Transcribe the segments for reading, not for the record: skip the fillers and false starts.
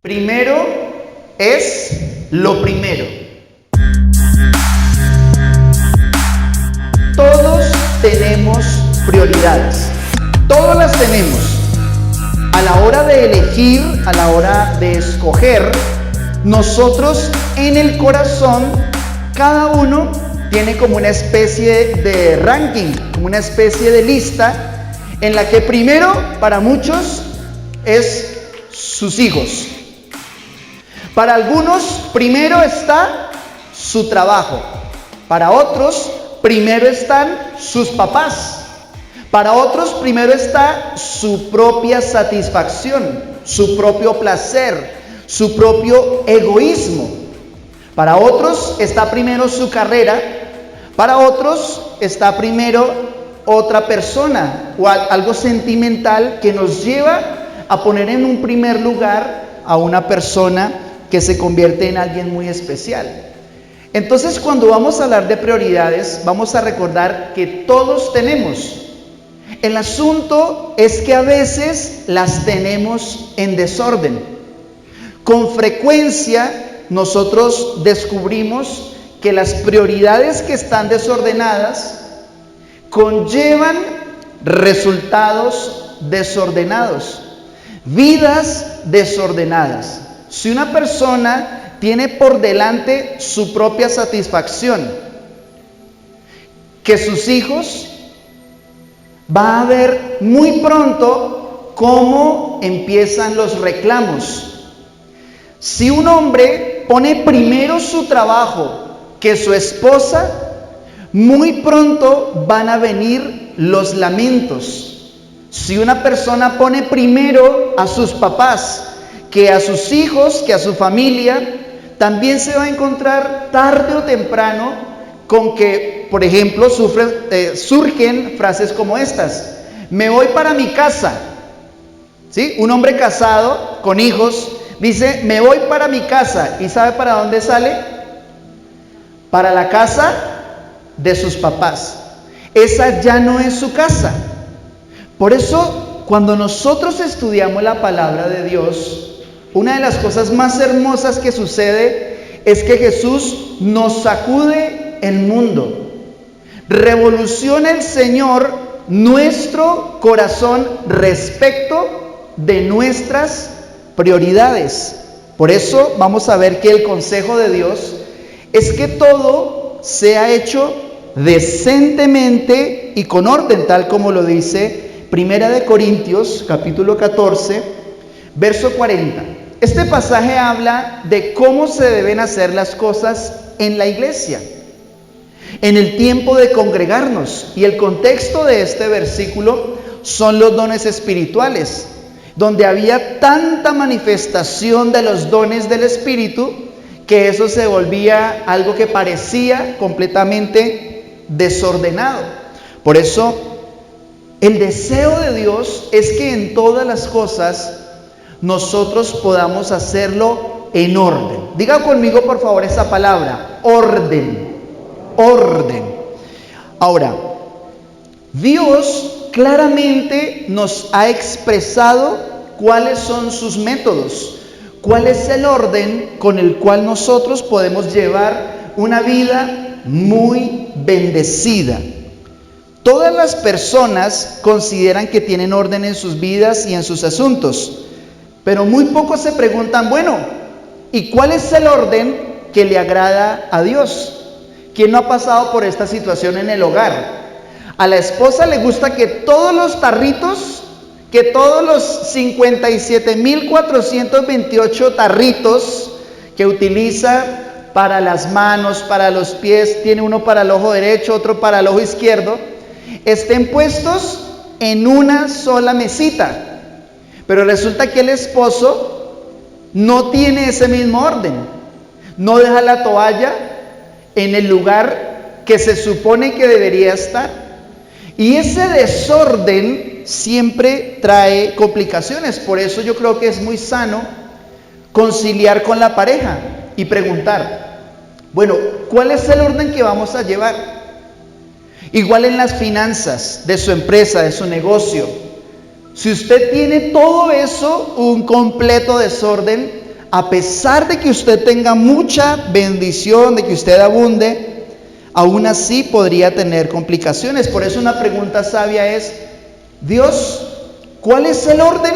Primero es lo primero. Todos tenemos prioridades. Todas las tenemos. A la hora de elegir, a la hora de escoger, nosotros en el corazón, cada uno tiene como una especie de ranking, como una especie de lista en la que primero, para muchos, es sus hijos. Para algunos, primero está su trabajo. Para otros, primero están sus papás. Para otros, primero está su propia satisfacción, su propio placer, su propio egoísmo. Para otros está primero su carrera. Para otros está primero otra persona o algo sentimental que nos lleva a poner en un primer lugar a una persona que se convierte en alguien muy especial. Entonces, cuando vamos a hablar de prioridades, vamos a recordar que todos tenemos. El asunto es que a veces las tenemos en desorden. Con frecuencia nosotros descubrimos que las prioridades que están desordenadas conllevan resultados desordenados, vidas desordenadas. Si una persona tiene por delante su propia satisfacción, que sus hijos, va a ver muy pronto cómo empiezan los reclamos. Si un hombre pone primero su trabajo que su esposa, muy pronto van a venir los lamentos. Si una persona pone primero a sus papás que a sus hijos, que a su familia, también se va a encontrar tarde o temprano con que, por ejemplo, surgen frases como estas: me voy para mi casa. ¿Sí? Un hombre casado con hijos dice: me voy para mi casa. ¿Y sabe para dónde sale? Para la casa de sus papás. Esa ya no es su casa. Por eso, cuando nosotros estudiamos la palabra de Dios, una de las cosas más hermosas que sucede es que Jesús nos sacude el mundo. Revoluciona el Señor nuestro corazón respecto de nuestras prioridades. Por eso vamos a ver que el consejo de Dios es que todo sea hecho decentemente y con orden, tal como lo dice Primera de Corintios, capítulo 14, verso 40. Este pasaje habla de cómo se deben hacer las cosas en la iglesia, en el tiempo de congregarnos. Y el contexto de este versículo son los dones espirituales, donde había tanta manifestación de los dones del Espíritu que eso se volvía algo que parecía completamente desordenado. Por eso, el deseo de Dios es que en todas las cosas nosotros podamos hacerlo en orden. Diga conmigo, por favor, esa palabra: orden. Orden. Ahora, Dios claramente nos ha expresado cuáles son sus métodos, cuál es el orden con el cual nosotros podemos llevar una vida muy bendecida. Todas las personas consideran que tienen orden en sus vidas y en sus asuntos, pero muy pocos se preguntan, bueno, ¿y cuál es el orden que le agrada a Dios? ¿Quién no ha pasado por esta situación en el hogar? A la esposa le gusta que todos los tarritos, que todos los 57.428 tarritos que utiliza para las manos, para los pies, tiene uno para el ojo derecho, otro para el ojo izquierdo, estén puestos en una sola mesita. Pero resulta que el esposo no tiene ese mismo orden. No deja la toalla en el lugar que se supone que debería estar. Y ese desorden siempre trae complicaciones. Por eso yo creo que es muy sano conciliar con la pareja y preguntar, bueno, ¿cuál es el orden que vamos a llevar? Igual en las finanzas de su empresa, de su negocio. Si usted tiene todo eso, un completo desorden, a pesar de que usted tenga mucha bendición, de que usted abunde, aún así podría tener complicaciones. Por eso una pregunta sabia es: Dios, ¿cuál es el orden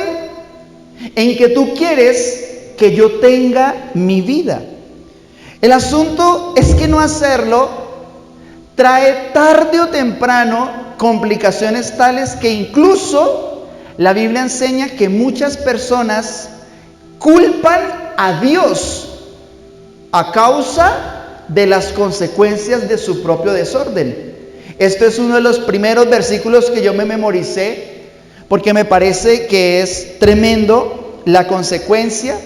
en que tú quieres que yo tenga mi vida? El asunto es que no hacerlo trae tarde o temprano complicaciones tales que incluso la Biblia enseña que muchas personas culpan a Dios a causa de las consecuencias de su propio desorden. Esto es uno de los primeros versículos que yo me memoricé, porque me parece que es tremendo la consecuencia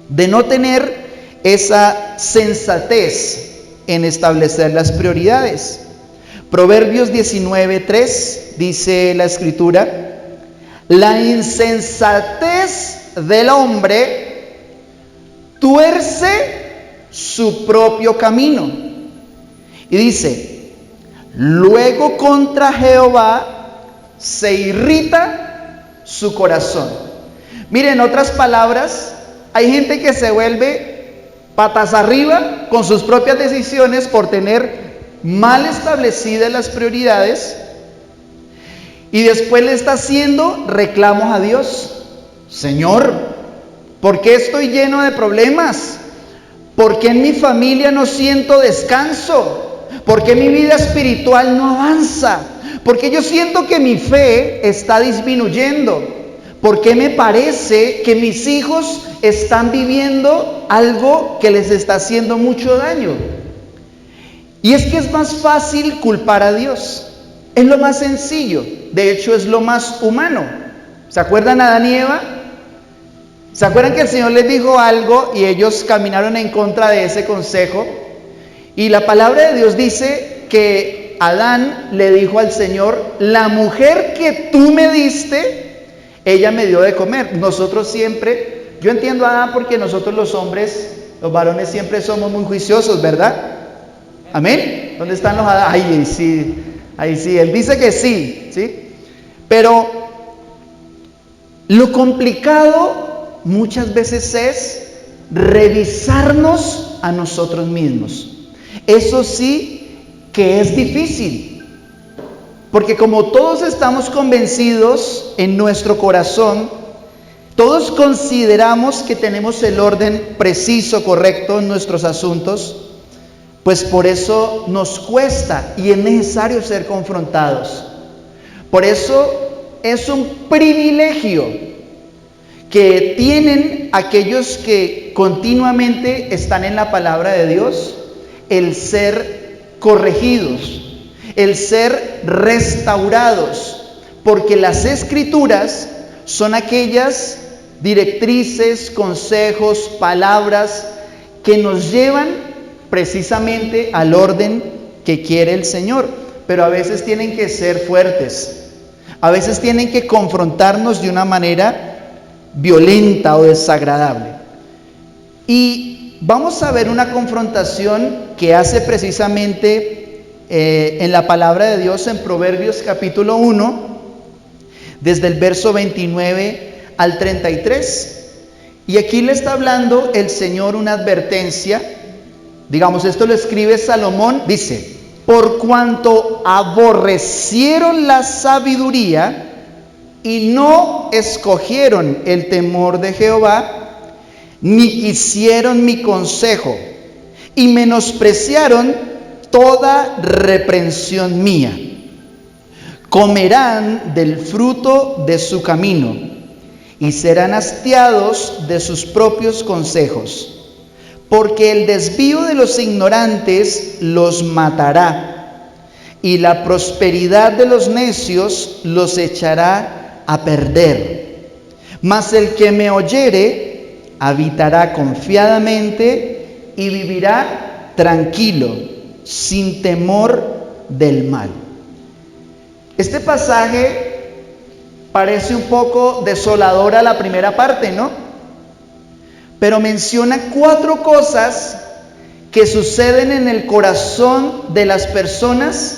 de no tener esa sensatez en establecer las prioridades. Proverbios 19:3 dice la Escritura: la insensatez del hombre tuerce su propio camino. Y dice: luego contra Jehová se irrita su corazón. Miren, en otras palabras, hay gente que se vuelve patas arriba con sus propias decisiones por tener mal establecidas las prioridades, y después le está haciendo reclamos a Dios. Señor, ¿por qué estoy lleno de problemas? ¿Por qué en mi familia no siento descanso? ¿Por qué mi vida espiritual no avanza? ¿Por qué yo siento que mi fe está disminuyendo? ¿Por qué me parece que mis hijos están viviendo algo que les está haciendo mucho daño? Y es que es más fácil culpar a Dios. Es lo más sencillo. De hecho, es lo más humano. ¿Se acuerdan a Adán y Eva? ¿Se acuerdan que el Señor les dijo algo y ellos caminaron en contra de ese consejo? Y la palabra de Dios dice que Adán le dijo al Señor: la mujer que tú me diste, ella me dio de comer. Nosotros siempre, yo entiendo a Adán porque nosotros los hombres, los varones, siempre somos muy juiciosos, ¿verdad? ¿Amén? ¿Dónde están los Adán? Ahí sí, él dice que sí, ¿sí? Pero lo complicado muchas veces es revisarnos a nosotros mismos. Eso sí que es difícil, porque como todos estamos convencidos en nuestro corazón, todos consideramos que tenemos el orden preciso, correcto en nuestros asuntos, pues por eso nos cuesta y es necesario ser confrontados. Por eso es un privilegio que tienen aquellos que continuamente están en la palabra de Dios, el ser corregidos, el ser restaurados, porque las Escrituras son aquellas directrices, consejos, palabras que nos llevan precisamente al orden que quiere el Señor. Pero a veces tienen que ser fuertes, a veces tienen que confrontarnos de una manera violenta o desagradable. Y vamos a ver una confrontación que hace precisamente en la palabra de Dios en Proverbios capítulo 1, desde el verso 29 al 33. Y aquí le está hablando el Señor una advertencia. Digamos, esto lo escribe Salomón, dice: por cuanto aborrecieron la sabiduría y no escogieron el temor de Jehová, ni quisieron mi consejo, y menospreciaron toda reprensión mía, comerán del fruto de su camino, y serán hastiados de sus propios consejos. Porque el desvío de los ignorantes los matará, y la prosperidad de los necios los echará a perder. Mas el que me oyere habitará confiadamente y vivirá tranquilo, sin temor del mal. Este pasaje parece un poco desolador a la primera parte, ¿no? Pero menciona 4 cosas que suceden en el corazón de las personas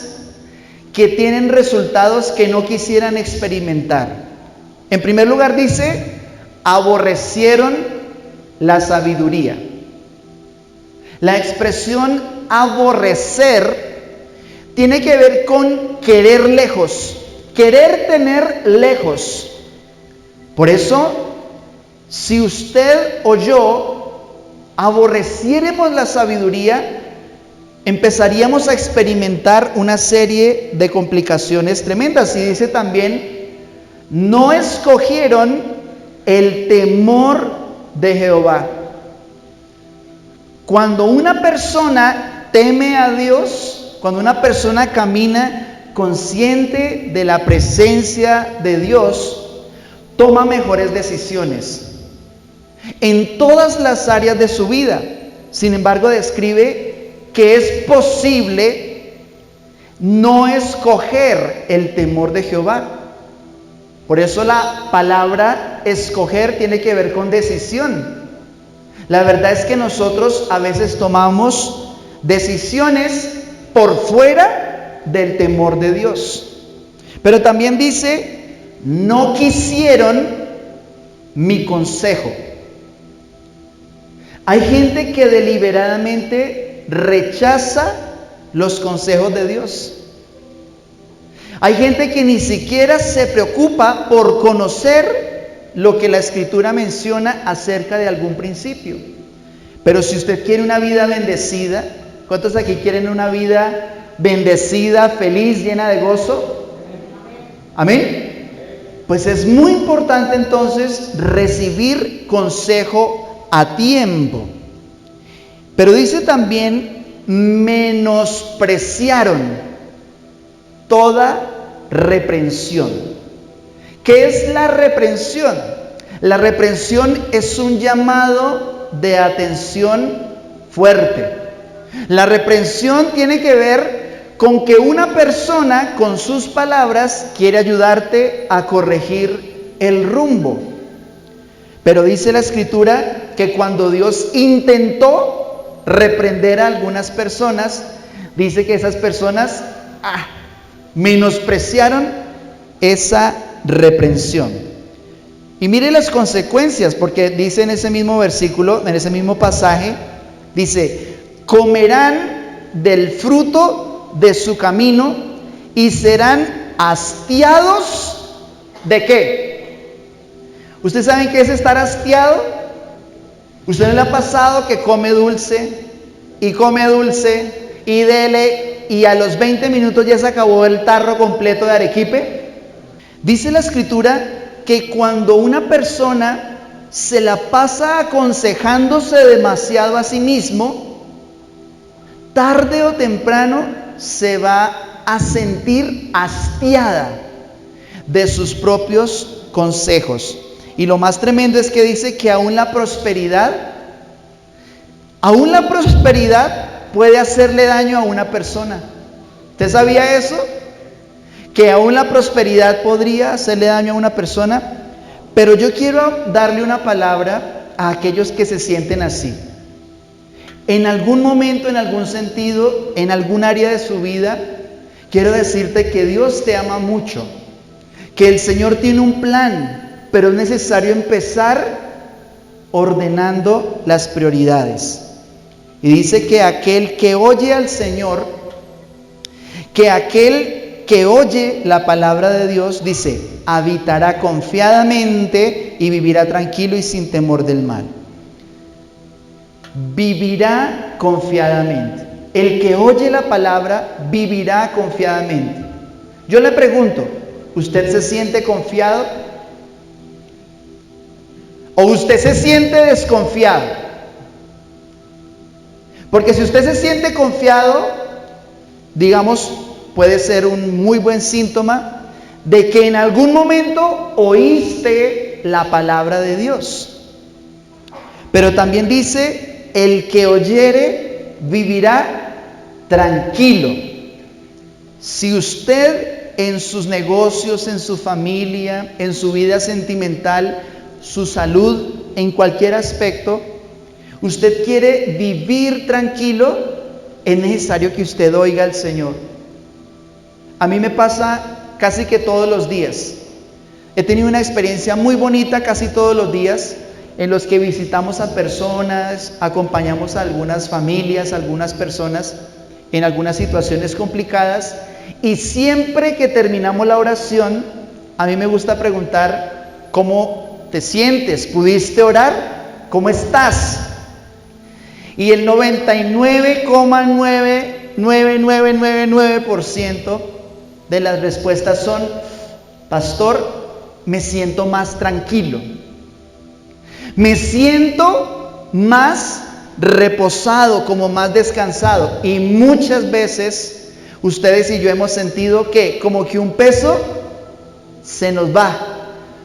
que tienen resultados que no quisieran experimentar. En primer lugar dice: aborrecieron la sabiduría. La expresión aborrecer tiene que ver con querer lejos, querer tener lejos. Por eso, si usted o yo aborreciéramos la sabiduría, empezaríamos a experimentar una serie de complicaciones tremendas. Y dice también, no escogieron el temor de Jehová. Cuando una persona teme a Dios, cuando una persona camina consciente de la presencia de Dios, toma mejores decisiones en todas las áreas de su vida. Sin embargo, describe que es posible no escoger el temor de Jehová. Por eso la palabra escoger tiene que ver con decisión. La verdad es que nosotros a veces tomamos decisiones por fuera del temor de Dios. Pero también dice, no quisieron mi consejo. Hay gente que deliberadamente rechaza los consejos de Dios. Hay gente que ni siquiera se preocupa por conocer lo que la Escritura menciona acerca de algún principio. Pero si usted quiere una vida bendecida, ¿cuántos aquí quieren una vida bendecida, feliz, llena de gozo? ¿Amén? Pues es muy importante entonces recibir consejo a tiempo. Pero dice también, menospreciaron toda reprensión. ¿Qué es la reprensión? La reprensión es un llamado de atención fuerte. La reprensión tiene que ver con que una persona con sus palabras quiere ayudarte a corregir el rumbo. Pero dice la Escritura que cuando Dios intentó reprender a algunas personas, dice que esas personas menospreciaron esa reprensión. Y mire las consecuencias, porque dice en ese mismo versículo, en ese mismo pasaje, dice, comerán del fruto de su camino y serán hastiados ¿de qué? ¿Ustedes saben qué es estar hastiado? ¿Usted no le ha pasado que come dulce y dele y a los 20 minutos ya se acabó el tarro completo de arequipe? Dice la Escritura que cuando una persona se la pasa aconsejándose demasiado a sí mismo, tarde o temprano se va a sentir hastiada de sus propios consejos. Y lo más tremendo es que dice que aún la prosperidad puede hacerle daño a una persona. ¿Usted sabía eso? Que aún la prosperidad podría hacerle daño a una persona. Pero yo quiero darle una palabra a aquellos que se sienten así. En algún momento, en algún sentido, en algún área de su vida, quiero decirte que Dios te ama mucho, que el Señor tiene un plan, pero es necesario empezar ordenando las prioridades. Y dice que aquel que oye al Señor, que aquel que oye la palabra de Dios, dice, habitará confiadamente y vivirá tranquilo y sin temor del mal. Vivirá confiadamente. El que oye la palabra vivirá confiadamente. Yo le pregunto, ¿usted se siente confiado? ¿O usted se siente desconfiado? Porque si usted se siente confiado, digamos, puede ser un muy buen síntoma de que en algún momento oíste la palabra de Dios. Pero también dice, el que oyere vivirá tranquilo. Si usted en sus negocios, en su familia, en su vida sentimental, su salud, en cualquier aspecto, usted quiere vivir tranquilo, es necesario que usted oiga al Señor. A mí me pasa casi que todos los días. He tenido una experiencia muy bonita casi todos los días, en los que visitamos a personas, acompañamos a algunas familias, a algunas personas en algunas situaciones complicadas, y siempre que terminamos la oración, a mí me gusta preguntar: ¿cómo te sientes? ¿Pudiste orar? ¿Cómo estás? Y el 99,99999% de las respuestas son: pastor, me siento más tranquilo, me siento más reposado, como más descansado. Y muchas veces ustedes y yo hemos sentido que como que un peso se nos va,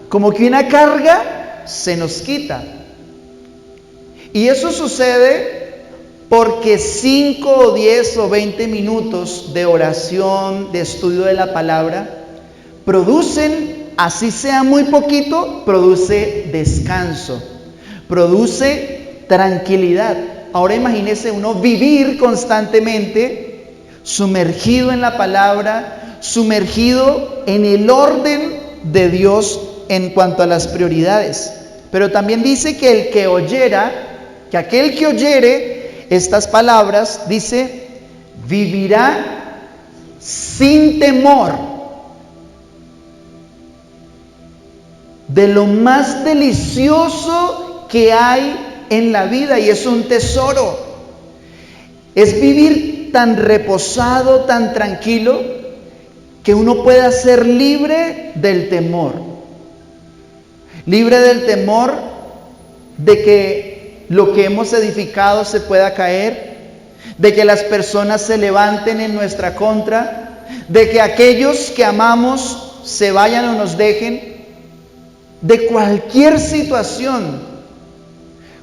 como que una carga se nos quita. Y eso sucede porque 5 o 10 o 20 minutos de oración, de estudio de la palabra, producen, así sea muy poquito, produce descanso, produce tranquilidad. Ahora imagínese uno vivir constantemente sumergido en la palabra, sumergido en el orden de Dios en cuanto a las prioridades. Pero también dice que el que oyera, que aquel que oyere estas palabras, dice, vivirá sin temor. De lo más delicioso que hay en la vida, y es un tesoro, es vivir tan reposado, tan tranquilo, que uno pueda ser libre del temor. Libre del temor de que lo que hemos edificado se pueda caer, de que las personas se levanten en nuestra contra, de que aquellos que amamos se vayan o nos dejen, de cualquier situación.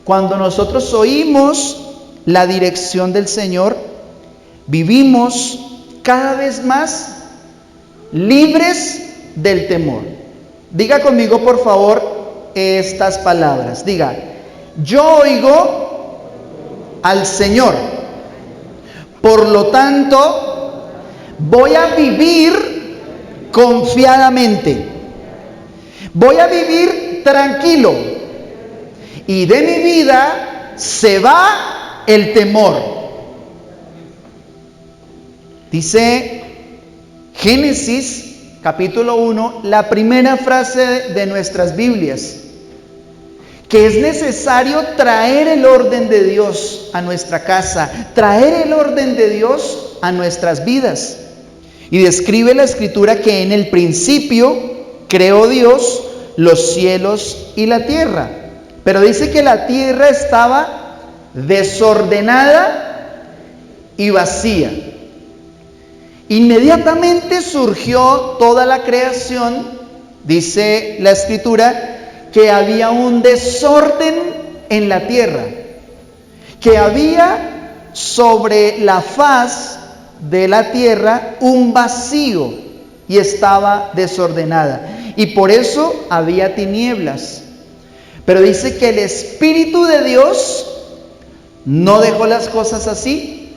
Cuando nosotros oímos la dirección del Señor, vivimos cada vez más libres del temor. Diga conmigo, por favor, estas palabras. Diga: yo oigo al Señor, por lo tanto voy a vivir confiadamente, voy a vivir tranquilo, y de mi vida se va el temor. Dice Génesis capítulo 1, la primera frase de nuestras Biblias, que es necesario traer el orden de Dios a nuestra casa, traer el orden de Dios a nuestras vidas. Y describe la Escritura que en el principio creó Dios los cielos y la tierra. Pero dice que la tierra estaba desordenada y vacía. Inmediatamente surgió toda la creación. Dice la Escritura que había un desorden en la tierra, que había sobre la faz de la tierra un vacío y estaba desordenada, y por eso había tinieblas. Pero dice que el Espíritu de Dios no dejó las cosas así.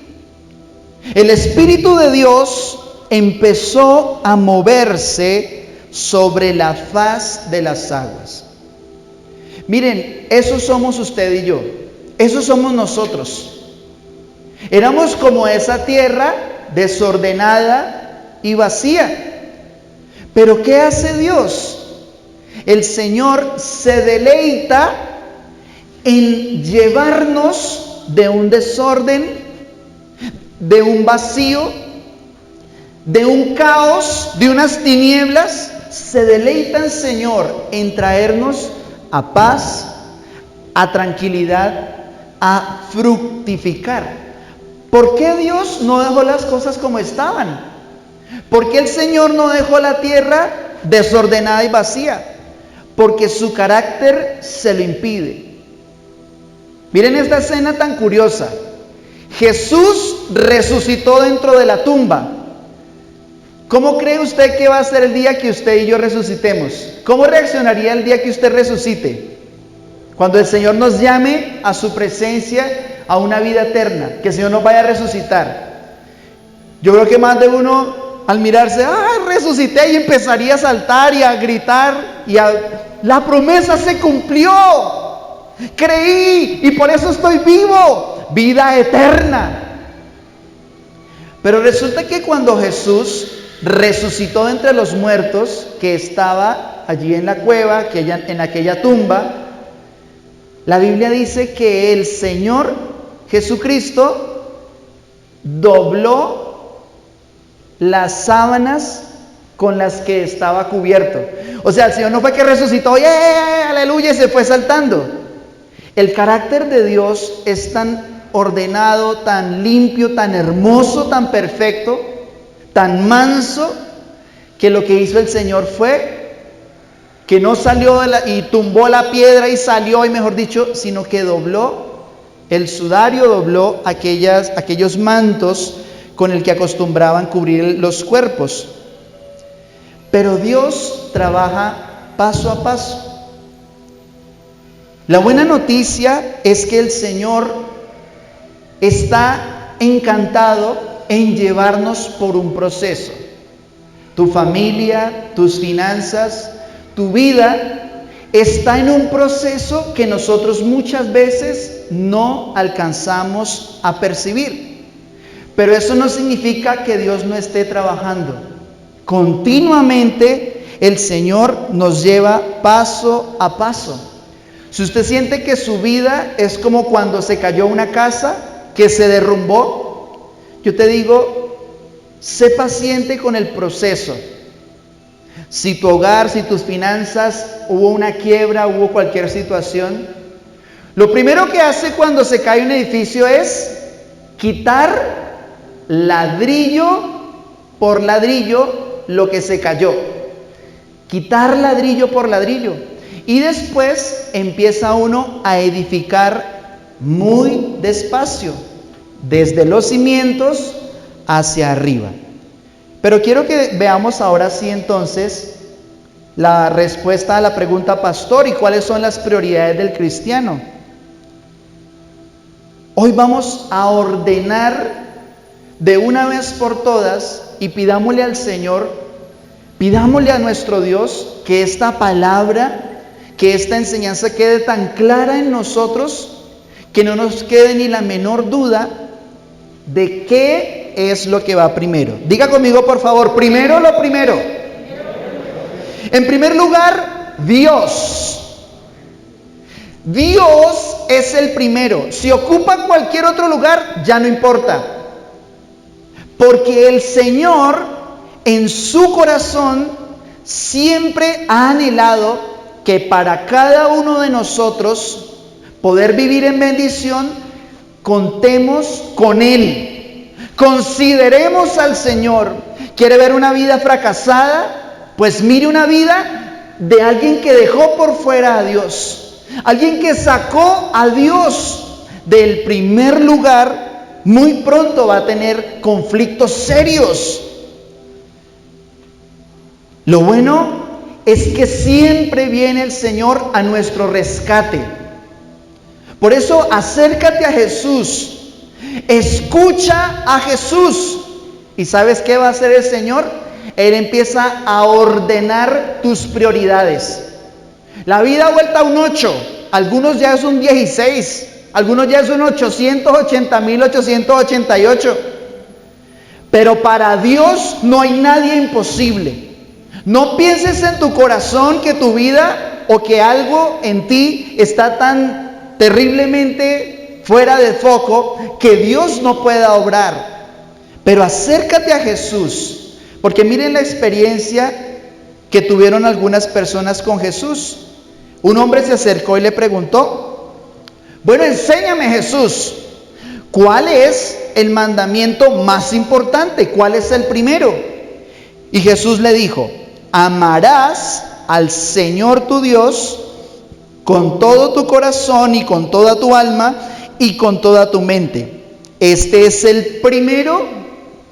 El Espíritu de Dios empezó a moverse sobre la faz de las aguas. Miren, eso somos usted y yo, eso somos nosotros. Éramos como esa tierra desordenada y vacía. Pero ¿qué hace Dios? El Señor se deleita en llevarnos de un desorden, de un vacío, de un caos, de unas tinieblas. Se deleita el Señor en traernos a paz, a tranquilidad, a fructificar. ¿Por qué Dios no dejó las cosas como estaban? ¿Por qué el Señor no dejó la tierra desordenada y vacía? Porque su carácter se lo impide. Miren esta escena tan curiosa. Jesús resucitó dentro de la tumba. ¿Cómo cree usted que va a ser el día que usted y yo resucitemos? ¿Cómo reaccionaría el día que usted resucite? Cuando el Señor nos llame a su presencia, a una vida eterna, que el Señor nos vaya a resucitar. Yo creo que más de uno al mirarse, resucité, y empezaría a saltar y a gritar, la promesa se cumplió. Creí y por eso estoy vivo. Vida eterna. Pero resulta que cuando Jesús resucitó de entre los muertos, que estaba allí en la cueva, en aquella tumba, la Biblia dice que el Señor Jesucristo dobló las sábanas con las que estaba cubierto. O sea, el Señor no fue que resucitó, aleluya, y se fue saltando. El carácter de Dios es tan ordenado, tan limpio, tan hermoso, tan perfecto, tan manso, que lo que hizo el Señor fue que no salió y tumbó la piedra y salió, y mejor dicho, sino que dobló el sudario, dobló aquellos mantos con el que acostumbraban cubrir los cuerpos. Pero Dios trabaja paso a paso. La buena noticia es que el Señor está encantado en llevarnos por un proceso. Tu familia, tus finanzas, tu vida está en un proceso que nosotros muchas veces no alcanzamos a percibir. Pero eso no significa que Dios no esté trabajando. Continuamente el Señor nos lleva paso a paso. Si usted siente que su vida es como cuando se cayó una casa que se derrumbó, yo te digo, sé paciente con el proceso. Si tu hogar, si tus finanzas, hubo una quiebra, hubo cualquier situación, lo primero que hace cuando se cae un edificio es quitar ladrillo por ladrillo lo que se cayó. Quitar ladrillo por ladrillo. Y después empieza uno a edificar muy despacio, desde los cimientos hacia arriba. Pero quiero que veamos ahora sí entonces la respuesta a la pregunta, pastor, ¿y cuáles son las prioridades del cristiano? Hoy vamos a ordenar de una vez por todas y pidámosle al Señor, pidámosle a nuestro Dios que esta palabra, que esta enseñanza quede tan clara en nosotros, que no nos quede ni la menor duda de qué es lo que va primero. Diga conmigo, por favor, primero lo primero. En primer lugar, Dios. Dios es el primero. Si ocupa cualquier otro lugar, ya no importa. Porque el Señor, en su corazón, siempre ha anhelado que para cada uno de nosotros poder vivir en bendición, contemos con Él. Consideremos al Señor. ¿Quiere ver una vida fracasada? Pues mire una vida de alguien que dejó por fuera a Dios. Alguien que sacó a Dios del primer lugar, muy pronto va a tener conflictos serios. Lo bueno es que siempre viene el Señor a nuestro rescate. Por eso acércate a Jesús, escucha a Jesús. ¿Y sabes qué va a hacer el Señor? Él empieza a ordenar tus prioridades. La vida ha vuelto a un 8, algunos ya es un 16, algunos ya es un 880.888. Pero para Dios no hay nadie imposible. No pienses en tu corazón que tu vida o que algo en ti está tan terriblemente fuera de foco que Dios no pueda obrar. Pero acércate a Jesús, porque miren la experiencia que tuvieron algunas personas con Jesús. Un hombre se acercó y le preguntó: bueno, enséñame, Jesús, ¿cuál es el mandamiento más importante? ¿Cuál es el primero? Y Jesús le dijo: amarás al Señor tu Dios con todo tu corazón y con toda tu alma y con toda tu mente. Este es el primero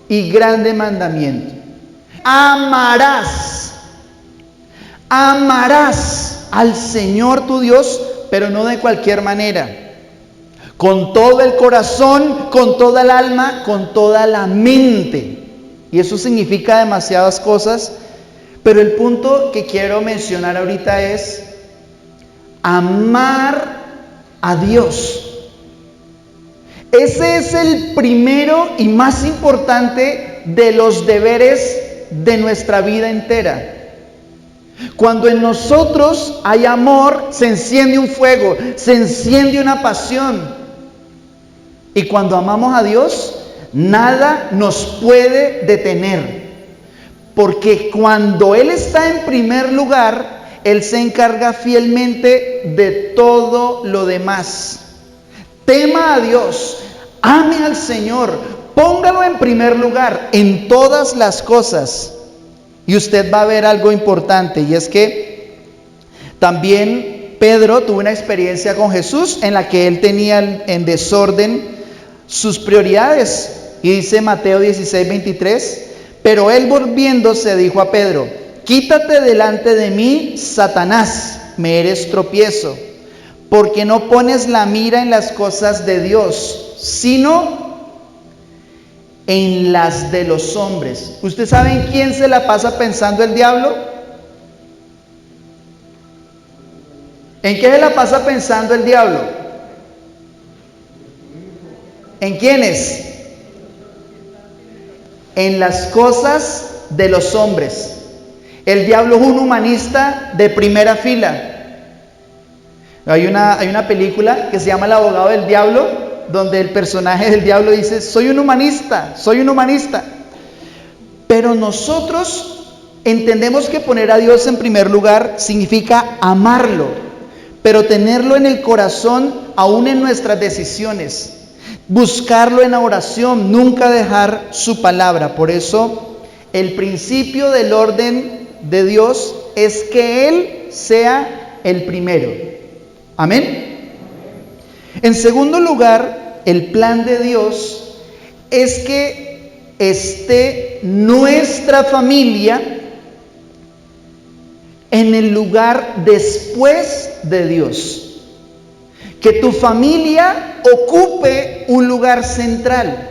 y grande mandamiento. Amarás al Señor tu Dios, pero no de cualquier manera. Con todo el corazón, con toda el alma, con toda la mente. Y eso significa demasiadas cosas, pero el punto que quiero mencionar ahorita es amar a Dios. Ese es el primero y más importante de los deberes de nuestra vida entera. Cuando en nosotros hay amor, se enciende un fuego, se enciende una pasión. Y cuando amamos a Dios, nada nos puede detener. Porque cuando Él está en primer lugar, Él se encarga fielmente de todo lo demás. Tema a Dios, ame al Señor, póngalo en primer lugar en todas las cosas. Y usted va a ver algo importante, y es que también Pedro tuvo una experiencia con Jesús en la que él tenía en desorden sus prioridades. Y dice Mateo 16:23, pero él volviéndose dijo a Pedro, quítate delante de mí, Satanás, me eres tropiezo, porque no pones la mira en las cosas de Dios, sino en las de los hombres. ¿Usted sabe en quién se la pasa pensando el diablo? ¿En qué se la pasa pensando el diablo? ¿En quiénes? En las cosas de los hombres. El diablo es un humanista de primera fila. Hay una película que se llama El abogado del diablo, donde el personaje del diablo dice, soy un humanista. Pero nosotros entendemos que poner a Dios en primer lugar significa amarlo, pero tenerlo en el corazón aún en nuestras decisiones, buscarlo en la oración, nunca dejar su palabra. Por eso el principio del orden de Dios es que Él sea el primero. Amén. En segundo lugar, el plan de Dios es que esté nuestra familia en el lugar después de Dios. Que tu familia ocupe un lugar central.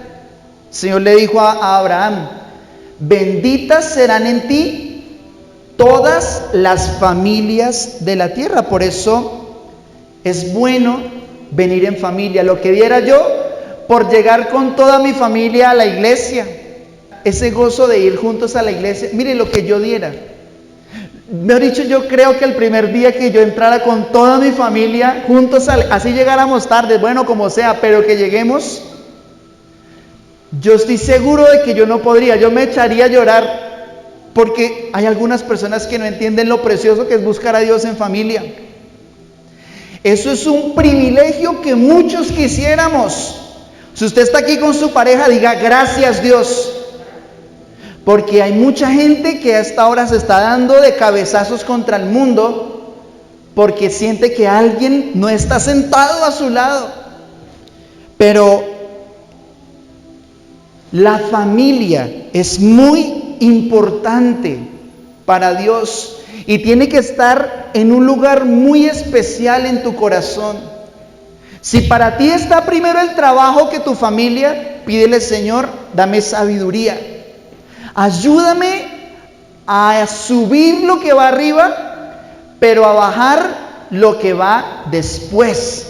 El Señor le dijo a Abraham, benditas serán en ti todas las familias de la tierra. Por eso es bueno venir en familia. Lo que diera yo por llegar con toda mi familia a la iglesia, ese gozo de ir juntos a la iglesia, mire lo que yo diera. Mejor dicho, yo creo que el primer día que yo entrara con toda mi familia juntos, así llegáramos tarde, bueno, como sea, pero que lleguemos, yo estoy seguro de que yo no podría, yo me echaría a llorar, porque hay algunas personas que no entienden lo precioso que es buscar a Dios en familia. Eso es un privilegio que muchos quisiéramos. Si usted está aquí con su pareja, diga gracias Dios. Porque hay mucha gente que a esta hora se está dando de cabezazos contra el mundo porque siente que alguien no está sentado a su lado. Pero la familia es muy importante para Dios y tiene que estar en un lugar muy especial en tu corazón. Si para ti está primero el trabajo que tu familia, pídele, Señor, dame sabiduría. Ayúdame a subir lo que va arriba, pero a bajar lo que va después.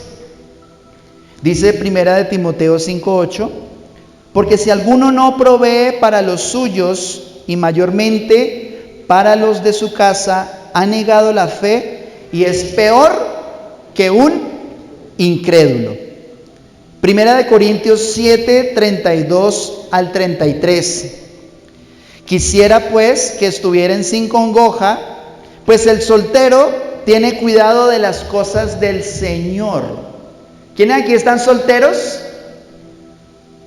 Dice Primera de Timoteo 5:8, porque si alguno no provee para los suyos y mayormente para los de su casa, ha negado la fe y es peor que un incrédulo. Primera de Corintios 7:32 al 33. Quisiera pues que estuvieran sin congoja, pues el soltero tiene cuidado de las cosas del Señor. ¿Quiénes aquí están solteros?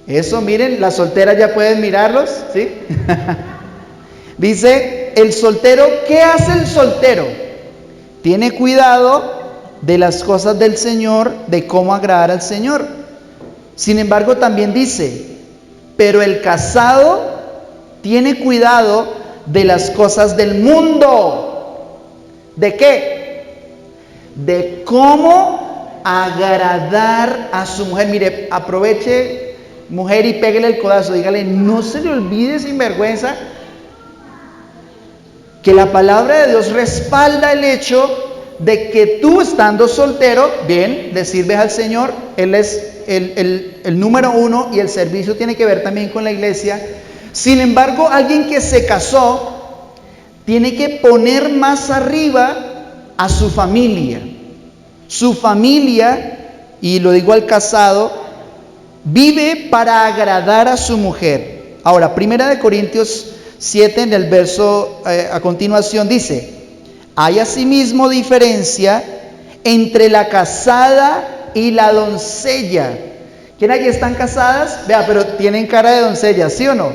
Eso, miren, las solteras ya pueden mirarlos, ¿sí? Dice, el soltero, ¿qué hace el soltero? Tiene cuidado de las cosas del Señor, de cómo agradar al Señor. Sin embargo, también dice, pero el casado tiene cuidado de las cosas del mundo. ¿De qué? De cómo agradar a su mujer. Mire, aproveche, mujer, y pégale el codazo. Dígale, no se le olvide, sinvergüenza, que la palabra de Dios respalda el hecho de que tú, estando soltero, bien, le sirves al Señor, Él es el número uno, y el servicio tiene que ver también con la iglesia. Sin embargo, alguien que se casó tiene que poner más arriba a su familia. Su familia, y lo digo al casado, vive para agradar a su mujer. Ahora, 1 Corintios 7, en el verso a continuación, dice: hay asimismo diferencia entre la casada y la doncella. ¿Quiénes aquí están casadas? Vea, pero tienen cara de doncella, ¿sí o no?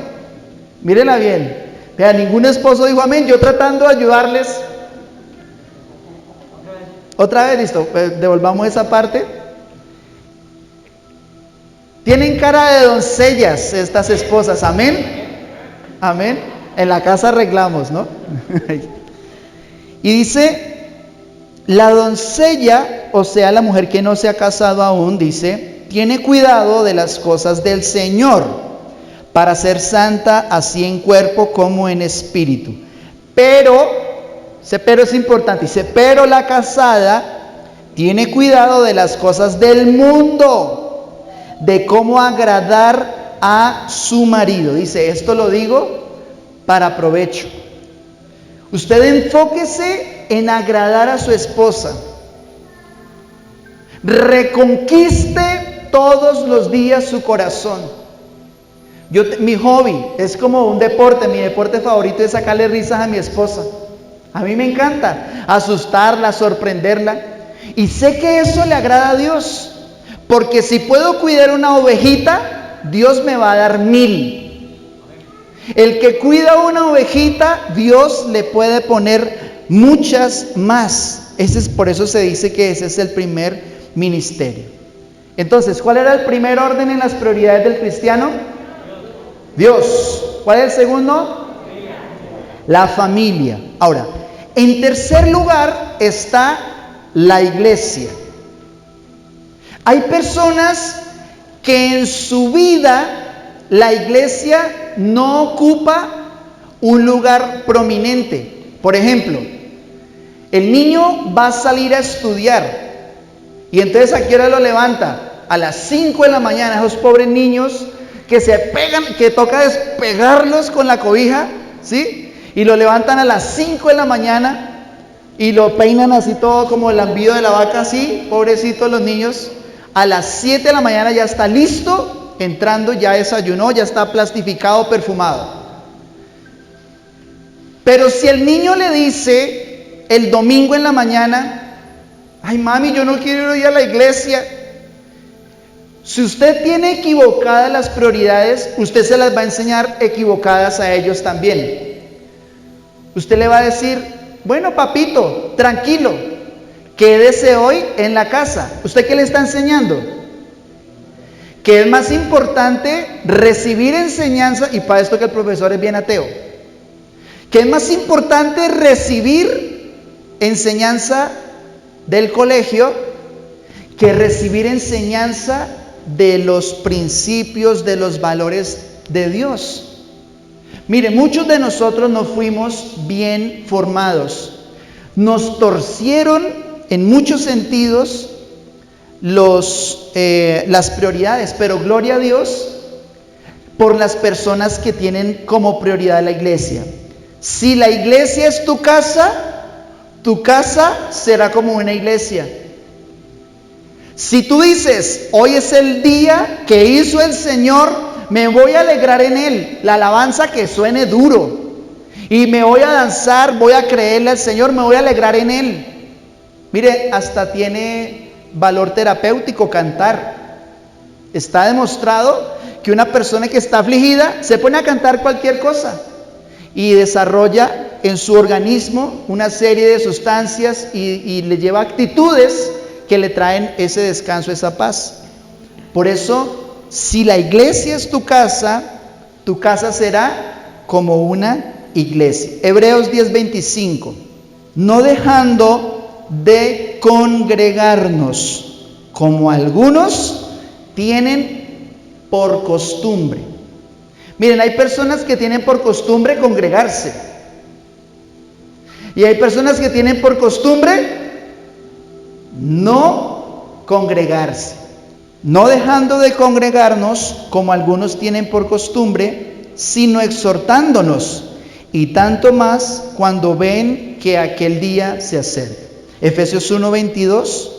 Mírenla bien. Vea, ningún esposo dijo amén. Yo tratando de ayudarles. Otra vez, listo. Devolvamos esa parte. Tienen cara de doncellas estas esposas, amén. Amén. En la casa arreglamos, ¿no? Y dice, la doncella, o sea, la mujer que no se ha casado aún, dice, tiene cuidado de las cosas del Señor, para ser santa así en cuerpo como en espíritu. Pero es importante, dice, pero la casada tiene cuidado de las cosas del mundo, de cómo agradar a su marido. Dice, esto lo digo para provecho. Usted enfóquese en agradar a su esposa. Reconquiste todos los días su corazón. Mi hobby es como un deporte. Mi deporte favorito es sacarle risas a mi esposa. A mí me encanta asustarla, sorprenderla. Y sé que eso le agrada a Dios. Porque si puedo cuidar una ovejita, Dios me va a dar 1000. El que cuida una ovejita, Dios le puede poner muchas más. Por eso se dice que ese es el primer ministerio. Entonces, ¿cuál era el primer orden en las prioridades del cristiano? Dios. ¿Cuál es el segundo? La familia. Ahora, en tercer lugar está la iglesia. Hay personas que en su vida la iglesia no ocupa un lugar prominente. Por ejemplo, el niño va a salir a estudiar y entonces ¿a qué hora lo levanta? A las 5 de la mañana. Esos pobres niños que se pegan, que toca despegarlos con la cobija, ¿sí? Y lo levantan a las 5 de la mañana y lo peinan así todo como el lambido de la vaca, así, pobrecitos los niños. A las 7 de la mañana ya está listo, entrando, ya desayunó, ya está plastificado, perfumado. Pero si el niño le dice el domingo en la mañana, ay mami, yo no quiero ir a la iglesia. Si usted tiene equivocadas las prioridades, usted se las va a enseñar equivocadas a ellos también. Usted le va a decir, bueno papito, tranquilo, quédese hoy en la casa. ¿Usted qué le está enseñando? Que es más importante recibir enseñanza, y para esto que el profesor es bien ateo, que es más importante recibir enseñanza del colegio que recibir enseñanza de los principios, de los valores de Dios. Mire, muchos de nosotros no fuimos bien formados, nos torcieron en muchos sentidos las prioridades, pero gloria a Dios por las personas que tienen como prioridad la iglesia. Si la iglesia es tu casa será como una iglesia. Si tú dices, hoy es el día que hizo el Señor, me voy a alegrar en Él, la alabanza que suene duro, y me voy a danzar, voy a creerle al Señor, me voy a alegrar en Él. Mire, hasta tiene valor terapéutico cantar. Está demostrado que una persona que está afligida se pone a cantar cualquier cosa y desarrolla en su organismo una serie de sustancias y le lleva actitudes que le traen ese descanso, esa paz. Por eso, si la iglesia es tu casa será como una iglesia. Hebreos 10:25. No dejando de congregarnos, como algunos tienen por costumbre. Miren, hay personas que tienen por costumbre congregarse. Y hay personas que tienen por costumbre no congregarse, no dejando de congregarnos como algunos tienen por costumbre, sino exhortándonos, y tanto más cuando ven que aquel día se acerca. Efesios 1:22,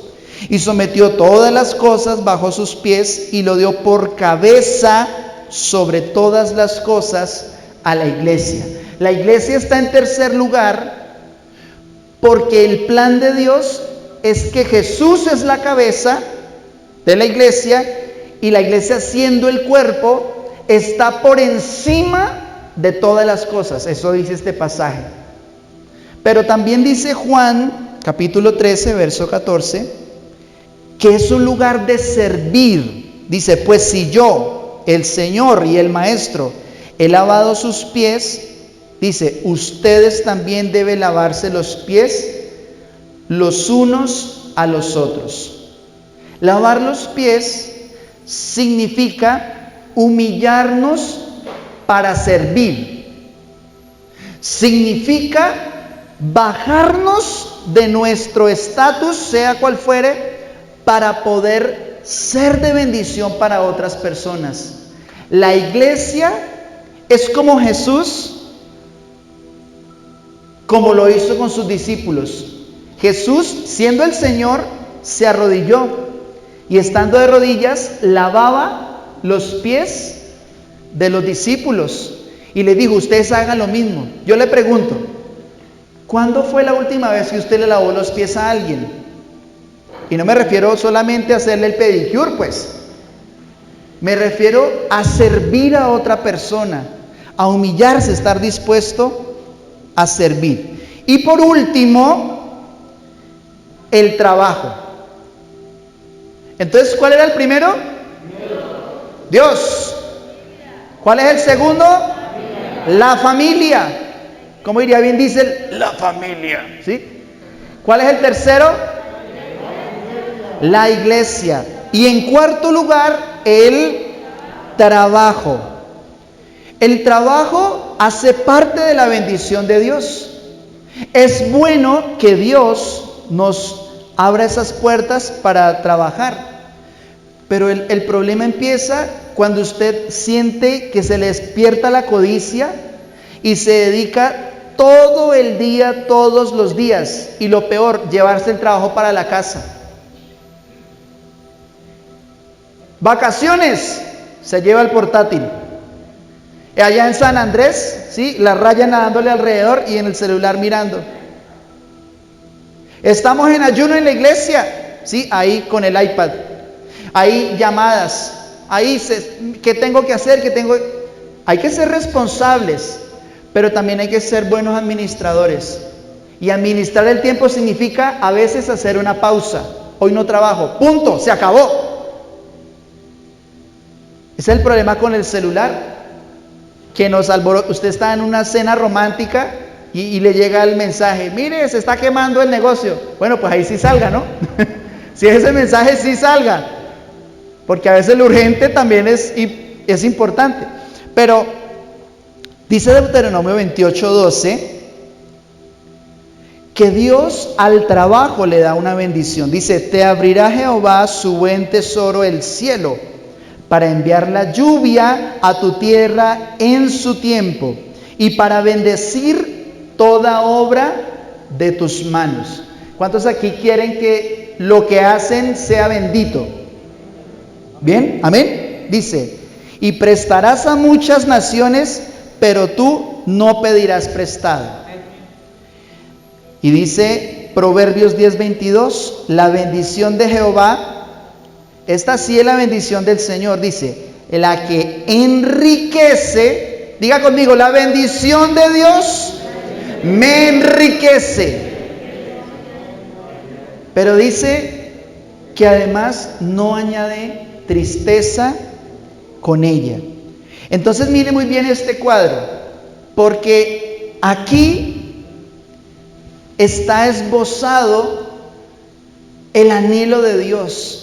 y sometió todas las cosas bajo sus pies y lo dio por cabeza sobre todas las cosas a la iglesia. La iglesia está en tercer lugar porque el plan de Dios es que Jesús es la cabeza de la iglesia y la iglesia, siendo el cuerpo, está por encima de todas las cosas. Eso dice este pasaje. Pero también dice Juan capítulo 13 verso 14 que es un lugar de servir. Dice, pues si yo, el Señor y el Maestro, he lavado sus pies, dice, ustedes también deben lavarse los pies los unos a los otros. Lavar los pies significa humillarnos para servir. Significa bajarnos de nuestro estatus, sea cual fuere, para poder ser de bendición para otras personas. La iglesia es como Jesús, como lo hizo con sus discípulos. Jesús, siendo el Señor, se arrodilló y estando de rodillas lavaba los pies de los discípulos y le dijo, ustedes hagan lo mismo. Yo le pregunto, ¿cuándo fue la última vez que usted le lavó los pies a alguien? Y no me refiero solamente a hacerle el pedicure, pues. Me refiero a servir a otra persona, a humillarse, estar dispuesto a servir. Y por último, el trabajo. Entonces, ¿cuál era el primero? Dios. ¿Cuál es el segundo? La familia. ¿Cómo diría bien? Dice la familia. ¿Sí? ¿Cuál es el tercero? La iglesia. Y en cuarto lugar, el trabajo. El trabajo hace parte de la bendición de Dios. Es bueno que Dios nos abra esas puertas para trabajar. Pero el problema empieza cuando usted siente que se le despierta la codicia y se dedica todo el día, todos los días. Y lo peor, llevarse el trabajo para la casa. Vacaciones, se lleva el portátil. Allá en San Andrés, ¿sí? La raya nadándole alrededor y en el celular mirando. Estamos en ayuno en la iglesia, ¿sí? Ahí con el iPad. Ahí llamadas. Ahí, ¿qué tengo que hacer? Hay que ser responsables, pero también hay que ser buenos administradores. Y administrar el tiempo significa a veces hacer una pausa. Hoy no trabajo, punto, se acabó. Ese es el problema con el celular, que nos alborota. Usted está en una cena romántica y le llega el mensaje, mire, se está quemando el negocio. Bueno, pues ahí sí salga, ¿no? Si ese mensaje sí salga, porque a veces lo urgente también es importante. Pero dice Deuteronomio 28:12 que Dios al trabajo le da una bendición. Dice, te abrirá Jehová su buen tesoro, el cielo, para enviar la lluvia a tu tierra en su tiempo y para bendecir toda obra de tus manos. ¿Cuántos aquí quieren que lo que hacen sea bendito? ¿Bien? ¿Amén? Dice, y prestarás a muchas naciones, pero tú no pedirás prestado. Y dice Proverbios 10:22, la bendición de Jehová, esta sí es la bendición del Señor, dice, la que enriquece, diga conmigo, la bendición de Dios me enriquece. Pero dice que además no añade tristeza con ella. Entonces mire muy bien este cuadro, porque aquí está esbozado el anhelo de Dios.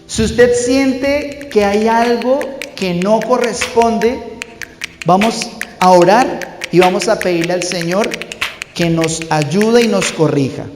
Si usted siente que hay algo que no corresponde, vamos a orar y vamos a pedirle al Señor que nos ayude y nos corrija.